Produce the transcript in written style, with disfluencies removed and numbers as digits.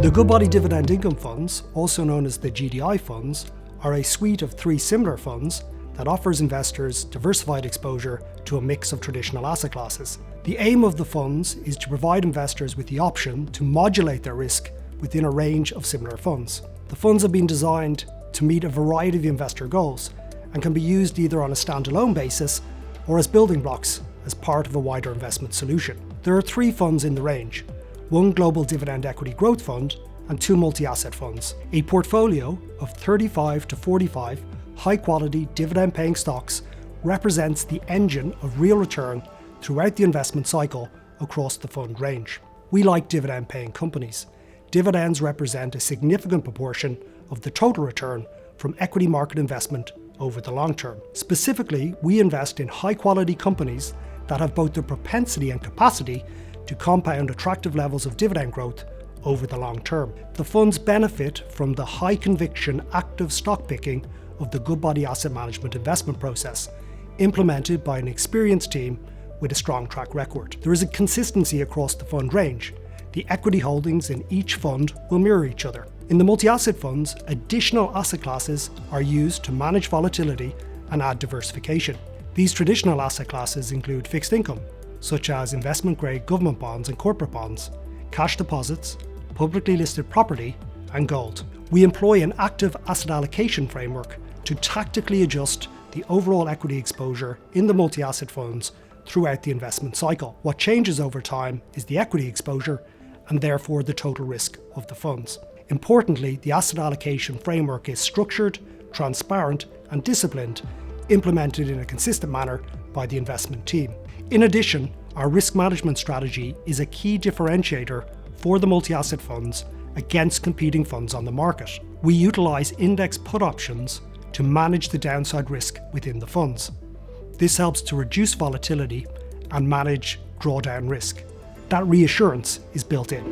The Goodbody Dividend Income Funds, also known as the GDI funds, are a suite of 3 similar funds that offers investors diversified exposure to a mix of traditional asset classes. The aim of the funds is to provide investors with the option to modulate their risk within a range of similar funds. The funds have been designed to meet a variety of investor goals and can be used either on a standalone basis or as building blocks as part of a wider investment solution. There are 3 funds in the range: 1 Global Dividend Equity Growth Fund and 2 multi-asset funds. A portfolio of 35 to 45 high-quality dividend-paying stocks represents the engine of real return throughout the investment cycle across the fund range. We like dividend-paying companies. Dividends represent a significant proportion of the total return from equity market investment over the long term. Specifically, we invest in high-quality companies that have both the propensity and capacity to compound attractive levels of dividend growth over the long term. The funds benefit from the high conviction active stock picking of the Goodbody Asset Management investment process, implemented by an experienced team with a strong track record. There is a consistency across the fund range. The equity holdings in each fund will mirror each other. In the multi-asset funds, additional asset classes are used to manage volatility and add diversification. These traditional asset classes include fixed income, such as investment-grade government bonds and corporate bonds, cash deposits, publicly listed property, and gold. We employ an active asset allocation framework to tactically adjust the overall equity exposure in the multi-asset funds throughout the investment cycle. What changes over time is the equity exposure and therefore the total risk of the funds. Importantly, the asset allocation framework is structured, transparent, and disciplined, implemented in a consistent manner by the investment team. In addition, our risk management strategy is a key differentiator for the multi-asset funds against competing funds on the market. We utilise index put options to manage the downside risk within the funds. This helps to reduce volatility and manage drawdown risk. That reassurance is built in.